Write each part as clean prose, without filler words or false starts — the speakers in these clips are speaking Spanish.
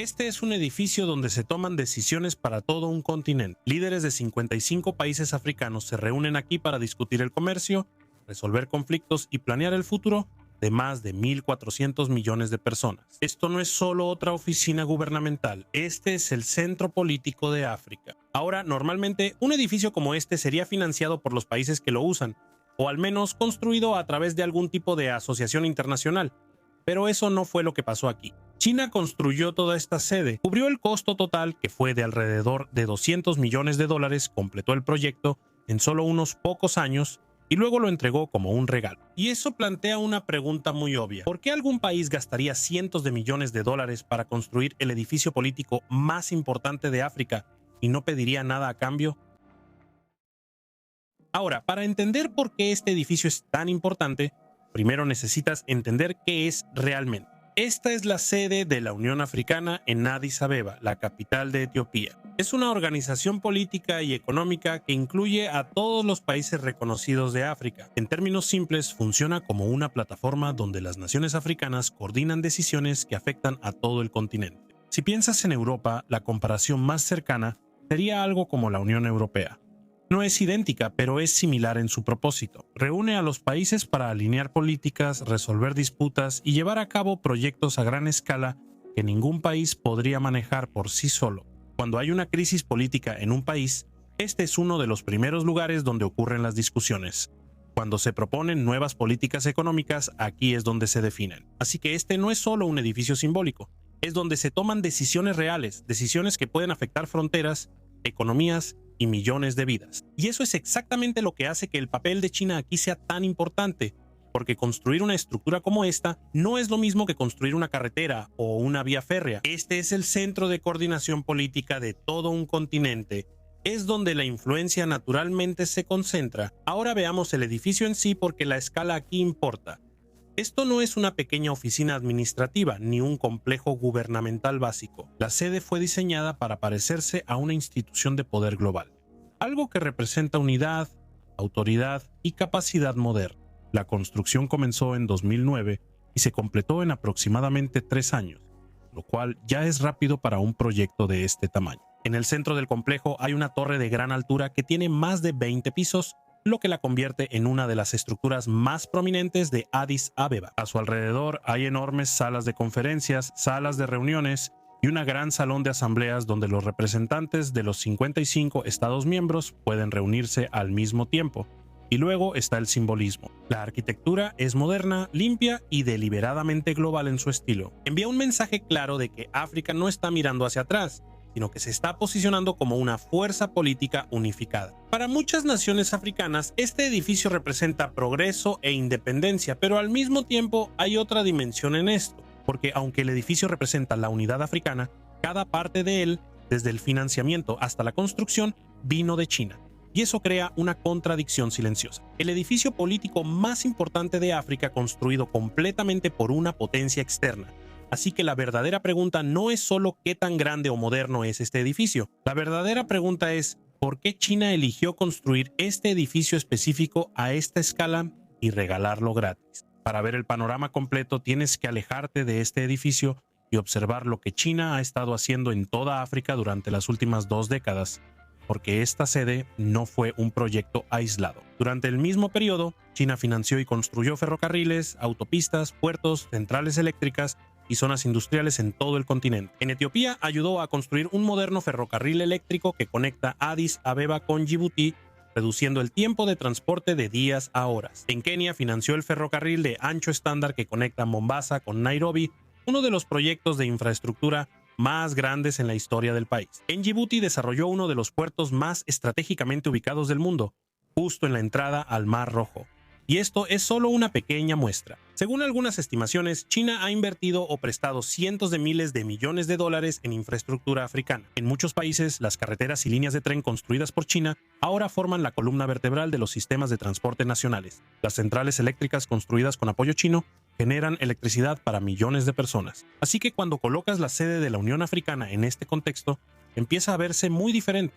Este es un edificio donde se toman decisiones para todo un continente. Líderes de 55 países africanos se reúnen aquí para discutir el comercio, resolver conflictos y planear el futuro de más de 1.400 millones de personas. Esto no es solo otra oficina gubernamental, este es el centro político de África. Ahora, normalmente, un edificio como este sería financiado por los países que lo usan, o al menos construido a través de algún tipo de asociación internacional. Pero eso no fue lo que pasó aquí. China construyó toda esta sede, cubrió el costo total, que fue de alrededor de $200 millones, completó el proyecto en solo unos pocos años y luego lo entregó como un regalo. Y eso plantea una pregunta muy obvia. ¿Por qué algún país gastaría cientos de millones de dólares para construir el edificio político más importante de África y no pediría nada a cambio? Ahora, para entender por qué este edificio es tan importante, primero necesitas entender qué es realmente. Esta es la sede de la Unión Africana en Addis Abeba, la capital de Etiopía. Es una organización política y económica que incluye a todos los países reconocidos de África. En términos simples, funciona como una plataforma donde las naciones africanas coordinan decisiones que afectan a todo el continente. Si piensas en Europa, la comparación más cercana sería algo como la Unión Europea. No es idéntica, pero es similar en su propósito. Reúne a los países para alinear políticas, resolver disputas y llevar a cabo proyectos a gran escala que ningún país podría manejar por sí solo. Cuando hay una crisis política en un país, este es uno de los primeros lugares donde ocurren las discusiones. Cuando se proponen nuevas políticas económicas, aquí es donde se definen. Así que este no es solo un edificio simbólico, es donde se toman decisiones reales, decisiones que pueden afectar fronteras, economías y millones de vidas. Y eso es exactamente lo que hace que el papel de China aquí sea tan importante, porque construir una estructura como esta no es lo mismo que construir una carretera o una vía férrea. Este es el centro de coordinación política de todo un continente. Es donde la influencia naturalmente se concentra. Ahora veamos el edificio en sí porque la escala aquí importa. Esto no es una pequeña oficina administrativa ni un complejo gubernamental básico. La sede fue diseñada para parecerse a una institución de poder global, algo que representa unidad, autoridad y capacidad moderna. La construcción comenzó en 2009 y se completó en aproximadamente 3 años, lo cual ya es rápido para un proyecto de este tamaño. En el centro del complejo hay una torre de gran altura que tiene más de 20 pisos, lo que la convierte en una de las estructuras más prominentes de Addis Abeba. A su alrededor hay enormes salas de conferencias, salas de reuniones y un gran salón de asambleas donde los representantes de los 55 Estados miembros pueden reunirse al mismo tiempo. Y luego está el simbolismo. La arquitectura es moderna, limpia y deliberadamente global en su estilo. Envía un mensaje claro de que África no está mirando hacia atrás, sino que se está posicionando como una fuerza política unificada. Para muchas naciones africanas, este edificio representa progreso e independencia, pero al mismo tiempo hay otra dimensión en esto, porque aunque el edificio representa la unidad africana, cada parte de él, desde el financiamiento hasta la construcción, vino de China. Y eso crea una contradicción silenciosa. El edificio político más importante de África construido completamente por una potencia externa. Así que la verdadera pregunta no es solo qué tan grande o moderno es este edificio. La verdadera pregunta es ¿por qué China eligió construir este edificio específico a esta escala y regalarlo gratis? Para ver el panorama completo tienes que alejarte de este edificio y observar lo que China ha estado haciendo en toda África durante las últimas 2 décadas, porque esta sede no fue un proyecto aislado. Durante el mismo periodo, China financió y construyó ferrocarriles, autopistas, puertos, centrales eléctricas y zonas industriales en todo el continente. En Etiopía ayudó a construir un moderno ferrocarril eléctrico que conecta Addis Abeba con Djibouti, reduciendo el tiempo de transporte de días a horas. En Kenia financió el ferrocarril de ancho estándar que conecta Mombasa con Nairobi, uno de los proyectos de infraestructura más grandes en la historia del país. En Djibouti desarrolló uno de los puertos más estratégicamente ubicados del mundo, justo en la entrada al Mar Rojo. Y esto es solo una pequeña muestra. Según algunas estimaciones, China ha invertido o prestado cientos de miles de millones de dólares en infraestructura africana. En muchos países, las carreteras y líneas de tren construidas por China ahora forman la columna vertebral de los sistemas de transporte nacionales. Las centrales eléctricas construidas con apoyo chino generan electricidad para millones de personas. Así que cuando colocas la sede de la Unión Africana en este contexto, empieza a verse muy diferente.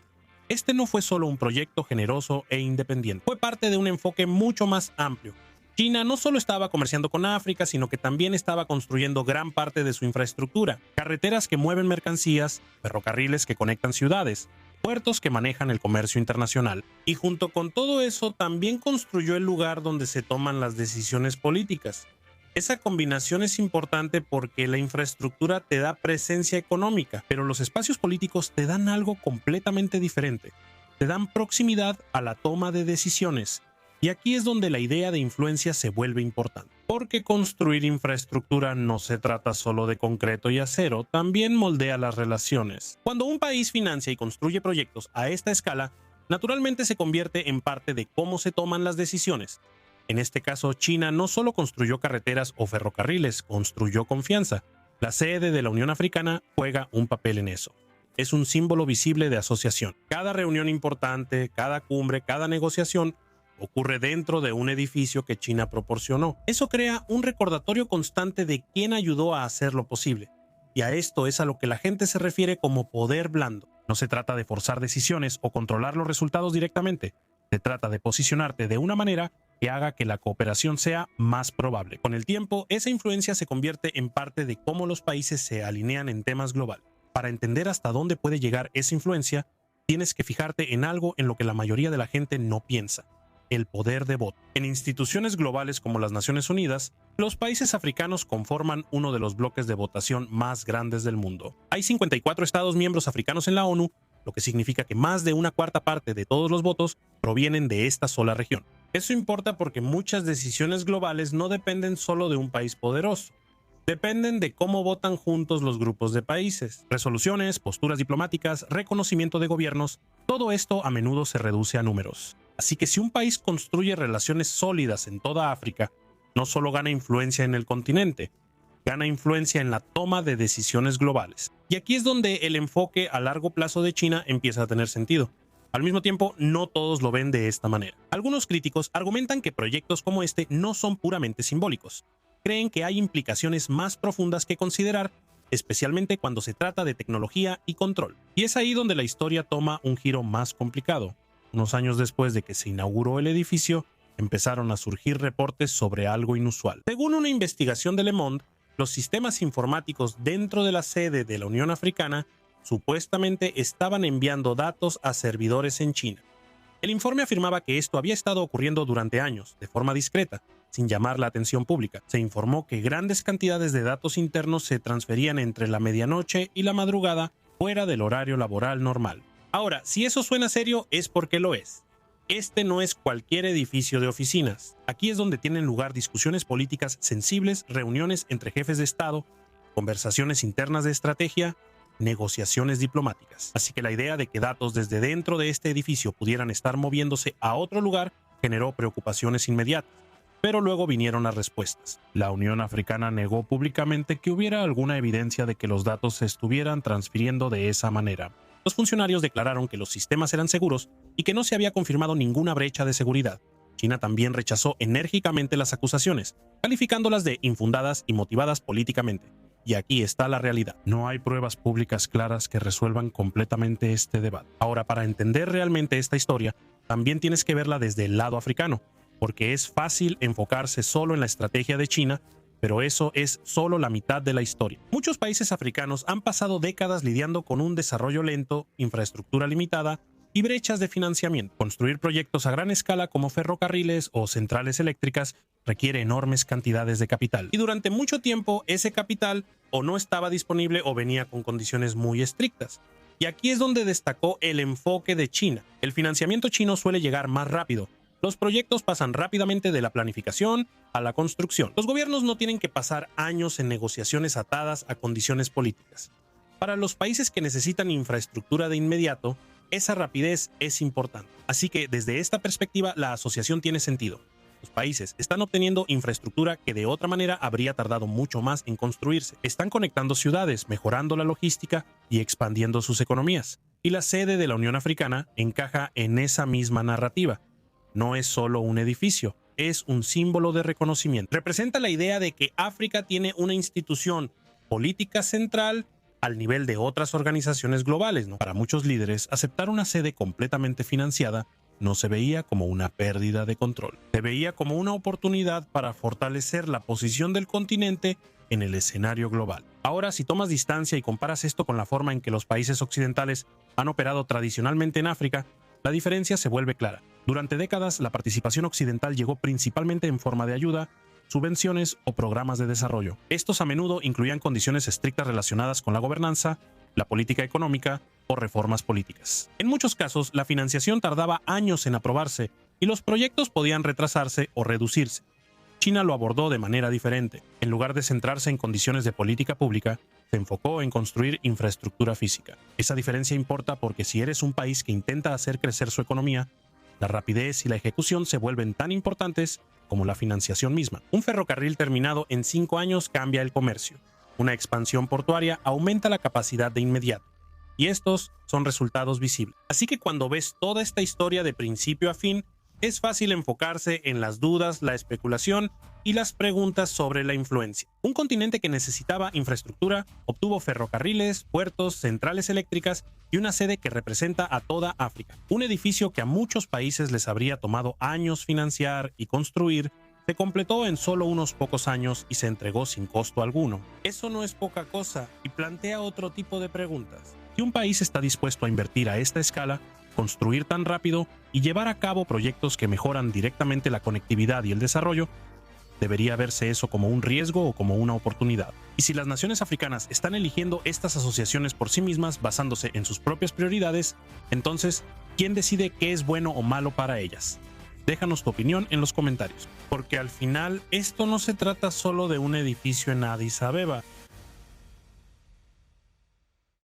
Este no fue solo un proyecto generoso e independiente, fue parte de un enfoque mucho más amplio. China no solo estaba comerciando con África, sino que también estaba construyendo gran parte de su infraestructura, carreteras que mueven mercancías, ferrocarriles que conectan ciudades, puertos que manejan el comercio internacional. Y junto con todo eso, también construyó el lugar donde se toman las decisiones políticas. Esa combinación es importante porque la infraestructura te da presencia económica, pero los espacios políticos te dan algo completamente diferente. Te dan proximidad a la toma de decisiones. Y aquí es donde la idea de influencia se vuelve importante. Porque construir infraestructura no se trata solo de concreto y acero, también moldea las relaciones. Cuando un país financia y construye proyectos a esta escala, naturalmente se convierte en parte de cómo se toman las decisiones. En este caso, China no solo construyó carreteras o ferrocarriles, construyó confianza. La sede de la Unión Africana juega un papel en eso. Es un símbolo visible de asociación. Cada reunión importante, cada cumbre, cada negociación ocurre dentro de un edificio que China proporcionó. Eso crea un recordatorio constante de quién ayudó a hacer lo posible. Y a esto es a lo que la gente se refiere como poder blando. No se trata de forzar decisiones o controlar los resultados directamente. Se trata de posicionarte de una manera que haga que la cooperación sea más probable. Con el tiempo, esa influencia se convierte en parte de cómo los países se alinean en temas globales. Para entender hasta dónde puede llegar esa influencia, tienes que fijarte en algo en lo que la mayoría de la gente no piensa: el poder de voto. En instituciones globales como las Naciones Unidas, los países africanos conforman uno de los bloques de votación más grandes del mundo. Hay 54 estados miembros africanos en la ONU, lo que significa que más de una cuarta parte de todos los votos provienen de esta sola región. Eso importa porque muchas decisiones globales no dependen solo de un país poderoso. Dependen de cómo votan juntos los grupos de países. Resoluciones, posturas diplomáticas, reconocimiento de gobiernos, todo esto a menudo se reduce a números. Así que si un país construye relaciones sólidas en toda África, no solo gana influencia en el continente, gana influencia en la toma de decisiones globales. Y aquí es donde el enfoque a largo plazo de China empieza a tener sentido. Al mismo tiempo, no todos lo ven de esta manera. Algunos críticos argumentan que proyectos como este no son puramente simbólicos. Creen que hay implicaciones más profundas que considerar, especialmente cuando se trata de tecnología y control. Y es ahí donde la historia toma un giro más complicado. Unos años después de que se inauguró el edificio, empezaron a surgir reportes sobre algo inusual. Según una investigación de Le Monde, los sistemas informáticos dentro de la sede de la Unión Africana supuestamente estaban enviando datos a servidores en China. El informe afirmaba que esto había estado ocurriendo durante años, de forma discreta, sin llamar la atención pública. Se informó que grandes cantidades de datos internos se transferían entre la medianoche y la madrugada fuera del horario laboral normal. Ahora, si eso suena serio, es porque lo es. Este no es cualquier edificio de oficinas. Aquí es donde tienen lugar discusiones políticas sensibles, reuniones entre jefes de Estado, conversaciones internas de estrategia, negociaciones diplomáticas. Así que la idea de que datos desde dentro de este edificio pudieran estar moviéndose a otro lugar generó preocupaciones inmediatas. Pero luego vinieron las respuestas. La Unión Africana negó públicamente que hubiera alguna evidencia de que los datos se estuvieran transfiriendo de esa manera. Los funcionarios declararon que los sistemas eran seguros y que no se había confirmado ninguna brecha de seguridad. China también rechazó enérgicamente las acusaciones, calificándolas de infundadas y motivadas políticamente. Y aquí está la realidad. No hay pruebas públicas claras que resuelvan completamente este debate. Ahora, para entender realmente esta historia, también tienes que verla desde el lado africano, porque es fácil enfocarse solo en la estrategia de China, pero eso es solo la mitad de la historia. Muchos países africanos han pasado décadas lidiando con un desarrollo lento, infraestructura limitada y brechas de financiamiento. Construir proyectos a gran escala como ferrocarriles o centrales eléctricas requiere enormes cantidades de capital. Y durante mucho tiempo ese capital o no estaba disponible o venía con condiciones muy estrictas. Y aquí es donde destacó el enfoque de China. El financiamiento chino suele llegar más rápido. Los proyectos pasan rápidamente de la planificación a la construcción. Los gobiernos no tienen que pasar años en negociaciones atadas a condiciones políticas. Para los países que necesitan infraestructura de inmediato, esa rapidez es importante. Así que desde esta perspectiva la asociación tiene sentido. Los países están obteniendo infraestructura que de otra manera habría tardado mucho más en construirse. Están conectando ciudades, mejorando la logística y expandiendo sus economías. Y la sede de la Unión Africana encaja en esa misma narrativa. No es solo un edificio, es un símbolo de reconocimiento. Representa la idea de que África tiene una institución política central al nivel de otras organizaciones globales, ¿no? Para muchos líderes, aceptar una sede completamente financiada no se veía como una pérdida de control, se veía como una oportunidad para fortalecer la posición del continente en el escenario global. Ahora, si tomas distancia y comparas esto con la forma en que los países occidentales han operado tradicionalmente en África, la diferencia se vuelve clara. Durante décadas, la participación occidental llegó principalmente en forma de ayuda, subvenciones o programas de desarrollo. Estos a menudo incluían condiciones estrictas relacionadas con la gobernanza, la política económica o reformas políticas. En muchos casos, la financiación tardaba años en aprobarse y los proyectos podían retrasarse o reducirse. China lo abordó de manera diferente. En lugar de centrarse en condiciones de política pública, se enfocó en construir infraestructura física. Esa diferencia importa porque si eres un país que intenta hacer crecer su economía, la rapidez y la ejecución se vuelven tan importantes como la financiación misma. Un ferrocarril terminado en 5 años cambia el comercio. Una expansión portuaria aumenta la capacidad de inmediato. Y estos son resultados visibles. Así que cuando ves toda esta historia de principio a fin, es fácil enfocarse en las dudas, la especulación y las preguntas sobre la influencia. Un continente que necesitaba infraestructura obtuvo ferrocarriles, puertos, centrales eléctricas y una sede que representa a toda África. Un edificio que a muchos países les habría tomado años financiar y construir, se completó en solo unos pocos años y se entregó sin costo alguno. Eso no es poca cosa y plantea otro tipo de preguntas. Si un país está dispuesto a invertir a esta escala, construir tan rápido y llevar a cabo proyectos que mejoran directamente la conectividad y el desarrollo, ¿debería verse eso como un riesgo o como una oportunidad? Y si las naciones africanas están eligiendo estas asociaciones por sí mismas basándose en sus propias prioridades, entonces, ¿quién decide qué es bueno o malo para ellas? Déjanos tu opinión en los comentarios, porque al final esto no se trata solo de un edificio en Addis Abeba,